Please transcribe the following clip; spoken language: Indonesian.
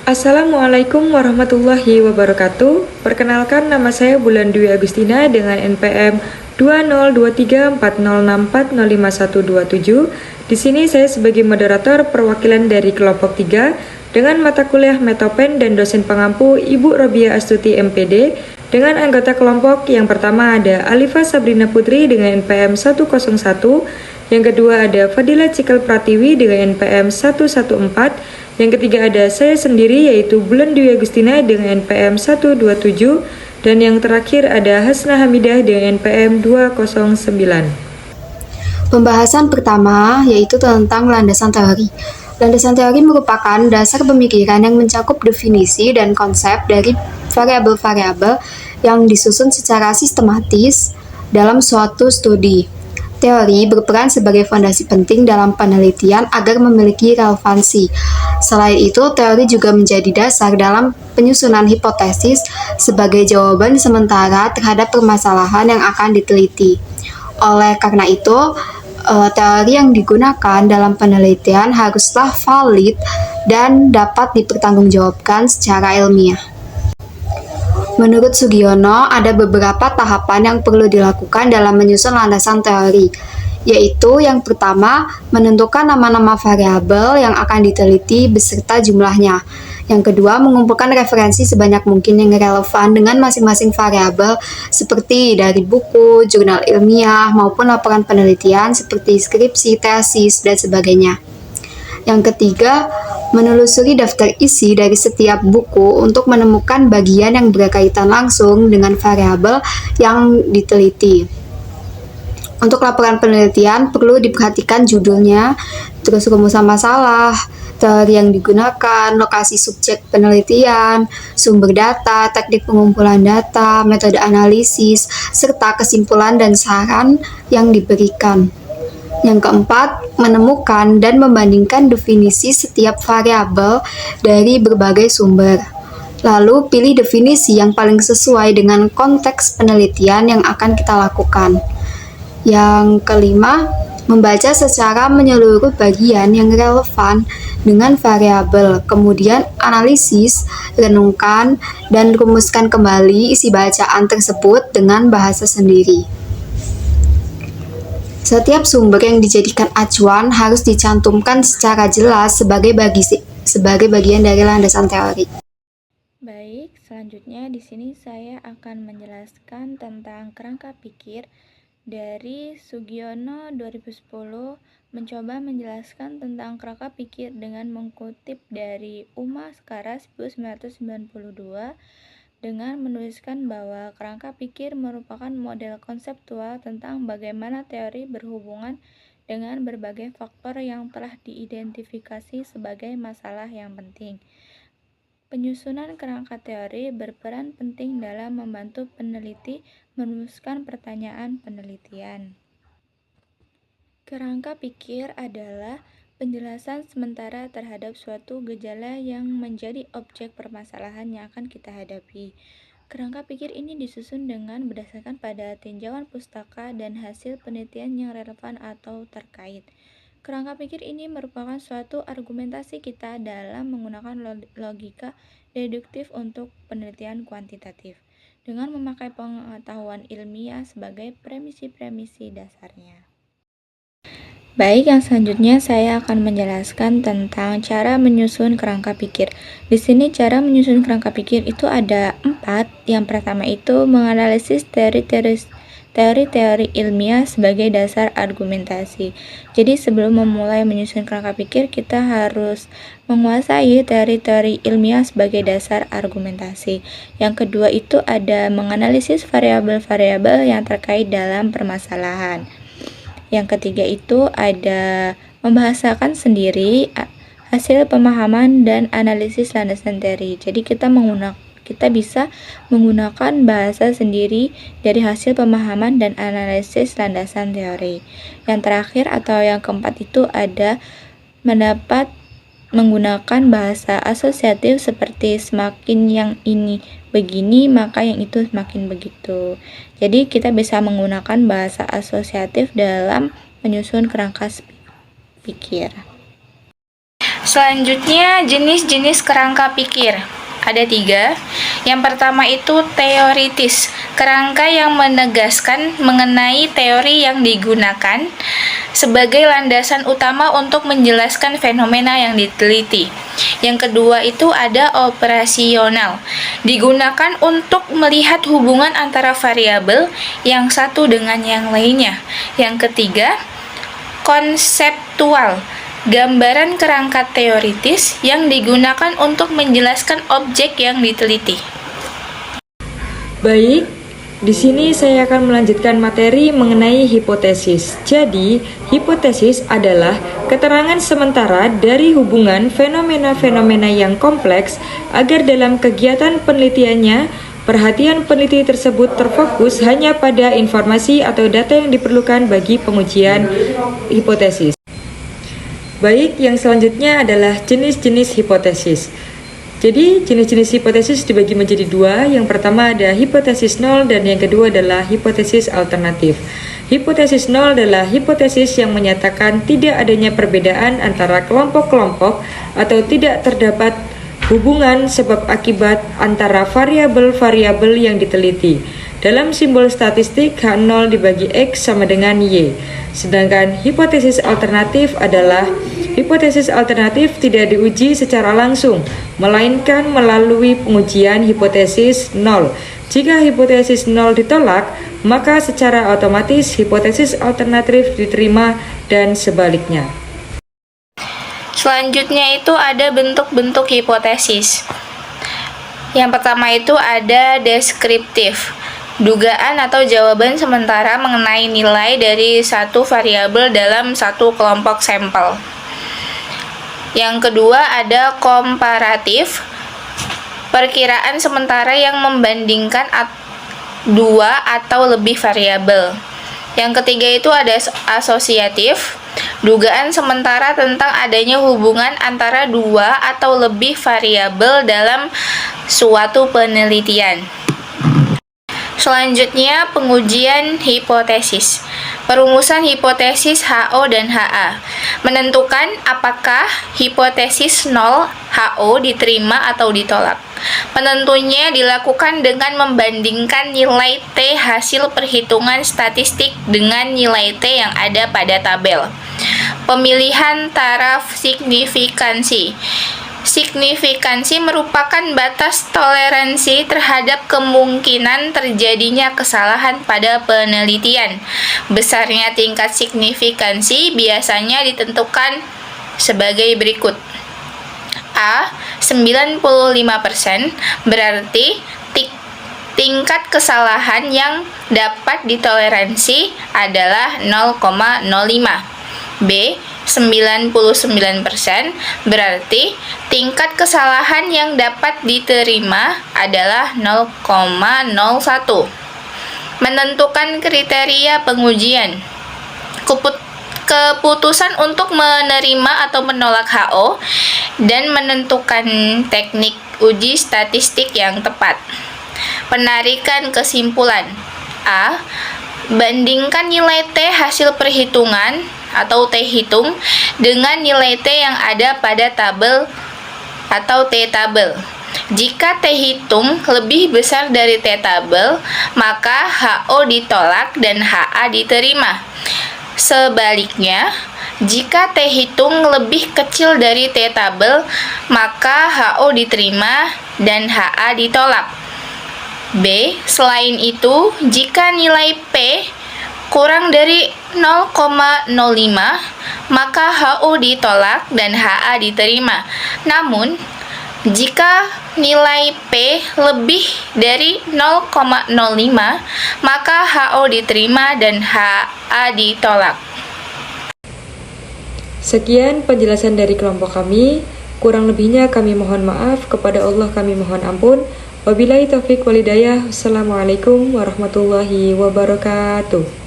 Assalamualaikum warahmatullahi wabarakatuh. Perkenalkan, nama saya Bulan Dwi Agustina dengan NPM 20234064055127. Di sini saya sebagai moderator perwakilan dari kelompok 3 dengan mata kuliah Metopen dan dosen pengampu Ibu Robia Astuti MPD. Dengan anggota kelompok yang pertama ada Alifa Sabrina Putri dengan NPM 101, yang kedua ada Fadila Cikal Pratiwi dengan NPM 114, yang ketiga ada saya sendiri yaitu Bulan Dwi Agustina dengan NPM 127, dan yang terakhir ada Hasna Hamidah dengan NPM 209. Pembahasan pertama yaitu tentang landasan teori. Landasan teori merupakan dasar pemikiran yang mencakup definisi dan konsep dari variabel-variabel yang disusun secara sistematis dalam suatu studi. Teori berperan sebagai fondasi penting dalam penelitian agar memiliki relevansi. Selain itu, teori juga menjadi dasar dalam penyusunan hipotesis sebagai jawaban sementara terhadap permasalahan yang akan diteliti. Oleh karena itu, teori yang digunakan dalam penelitian haruslah valid dan dapat dipertanggungjawabkan secara ilmiah. Menurut Sugiono, ada beberapa tahapan yang perlu dilakukan dalam menyusun landasan teori, yaitu yang pertama, menentukan nama-nama variabel yang akan diteliti beserta jumlahnya. Yang kedua, mengumpulkan referensi sebanyak mungkin yang relevan dengan masing-masing variabel seperti dari buku, jurnal ilmiah, maupun laporan penelitian seperti skripsi, tesis, dan sebagainya. Yang ketiga, menelusuri daftar isi dari setiap buku untuk menemukan bagian yang berkaitan langsung dengan variabel yang diteliti. Untuk laporan penelitian, perlu diperhatikan judulnya, terus rumusan masalah, teori yang digunakan, lokasi subjek penelitian, sumber data, teknik pengumpulan data, metode analisis, serta kesimpulan dan saran yang diberikan. Yang keempat, menemukan dan membandingkan definisi setiap variabel dari berbagai sumber. Lalu, pilih definisi yang paling sesuai dengan konteks penelitian yang akan kita lakukan. Yang kelima, membaca secara menyeluruh bagian yang relevan dengan variabel, kemudian analisis, renungkan, dan rumuskan kembali isi bacaan tersebut dengan bahasa sendiri. Setiap sumber yang dijadikan acuan harus dicantumkan secara jelas sebagai bagian dari landasan teori. Baik, selanjutnya di sini saya akan menjelaskan tentang kerangka pikir dari Sugiono 2010 mencoba menjelaskan tentang kerangka pikir dengan mengutip dari Uma Skaras 1992 dengan menuliskan bahwa kerangka pikir merupakan model konseptual tentang bagaimana teori berhubungan dengan berbagai faktor yang telah diidentifikasi sebagai masalah yang penting. Penyusunan kerangka teori berperan penting dalam membantu peneliti merumuskan pertanyaan penelitian. Kerangka pikir adalah penjelasan sementara terhadap suatu gejala yang menjadi objek permasalahan yang akan kita hadapi. Kerangka pikir ini disusun dengan berdasarkan pada tinjauan pustaka dan hasil penelitian yang relevan atau terkait. Kerangka pikir ini merupakan suatu argumentasi kita dalam menggunakan logika deduktif untuk penelitian kuantitatif, dengan memakai pengetahuan ilmiah sebagai premisi-premisi dasarnya. Baik, yang selanjutnya saya akan menjelaskan tentang cara menyusun kerangka pikir. Di sini cara menyusun kerangka pikir itu ada 4. Yang pertama itu menganalisis teori-teori ilmiah sebagai dasar argumentasi. Jadi sebelum memulai menyusun kerangka pikir, kita harus menguasai teori-teori ilmiah sebagai dasar argumentasi. Yang kedua itu ada menganalisis variabel-variabel yang terkait dalam permasalahan. Yang ketiga itu ada membahasakan sendiri hasil pemahaman dan analisis landasan teori. Jadi kita bisa menggunakan bahasa sendiri dari hasil pemahaman dan analisis landasan teori. Yang terakhir atau yang keempat itu ada mendapat menggunakan bahasa asosiatif seperti semakin yang ini begini maka yang itu semakin begitu. Jadi kita bisa menggunakan bahasa asosiatif dalam menyusun kerangka pikir. Selanjutnya, jenis-jenis kerangka pikir. Ada 3. Yang pertama itu teoritis, kerangka yang menegaskan mengenai teori yang digunakan sebagai landasan utama untuk menjelaskan fenomena yang diteliti. Yang kedua itu ada operasional, digunakan untuk melihat hubungan antara variabel yang satu dengan yang lainnya. Yang ketiga, konseptual, gambaran kerangka teoritis yang digunakan untuk menjelaskan objek yang diteliti. Baik, di sini saya akan melanjutkan materi mengenai hipotesis. Jadi, hipotesis adalah keterangan sementara dari hubungan fenomena-fenomena yang kompleks agar dalam kegiatan penelitiannya, perhatian peneliti tersebut terfokus hanya pada informasi atau data yang diperlukan bagi pengujian hipotesis. Baik, yang selanjutnya adalah jenis-jenis hipotesis. Jadi, jenis-jenis hipotesis dibagi menjadi 2. Yang pertama ada hipotesis nol dan yang kedua adalah hipotesis alternatif. Hipotesis nol adalah hipotesis yang menyatakan tidak adanya perbedaan antara kelompok-kelompok atau tidak terdapat hubungan sebab akibat antara variabel-variabel yang diteliti. Dalam simbol statistik, H0 dibagi X sama dengan Y. Sedangkan hipotesis alternatif adalah hipotesis alternatif tidak diuji secara langsung, melainkan melalui pengujian hipotesis 0. Jika hipotesis 0 ditolak, maka secara otomatis hipotesis alternatif diterima dan sebaliknya. Selanjutnya itu ada bentuk-bentuk hipotesis. Yang pertama itu ada deskriptif, dugaan atau jawaban sementara mengenai nilai dari satu variabel dalam satu kelompok sampel. Yang kedua ada komparatif, perkiraan sementara yang membandingkan dua atau lebih variabel. Yang ketiga itu ada asosiatif, dugaan sementara tentang adanya hubungan antara dua atau lebih variabel dalam suatu penelitian. Selanjutnya, pengujian hipotesis. Perumusan hipotesis HO dan HA. Menentukan apakah hipotesis 0 HO diterima atau ditolak. Penentunya dilakukan dengan membandingkan nilai T hasil perhitungan statistik dengan nilai T yang ada pada tabel. Pemilihan taraf signifikansi. Signifikansi merupakan batas toleransi terhadap kemungkinan terjadinya kesalahan pada penelitian. Besarnya tingkat signifikansi biasanya ditentukan sebagai berikut. A. 95% berarti tingkat kesalahan yang dapat ditoleransi adalah 0,05. B. 99% berarti tingkat kesalahan yang dapat diterima adalah 0,01. Menentukan kriteria pengujian. Keputusan untuk menerima atau menolak HO dan menentukan teknik uji statistik yang tepat. Penarikan kesimpulan. A. Bandingkan nilai T hasil perhitungan atau T hitung dengan nilai T yang ada pada tabel atau T tabel. Jika T hitung lebih besar dari T tabel, maka HO ditolak dan HA diterima. Sebaliknya, jika T hitung lebih kecil dari T tabel, maka HO diterima dan HA ditolak. B. Selain itu, jika nilai P kurang dari 0,05, maka HO ditolak dan HA diterima. Namun, jika nilai P lebih dari 0,05, maka HO diterima dan HA ditolak. Sekian penjelasan dari kelompok kami. Kurang lebihnya kami mohon maaf, kepada Allah kami mohon ampun. Wabillahi taufiq walhidayah. Wassalamualaikum warahmatullahi wabarakatuh.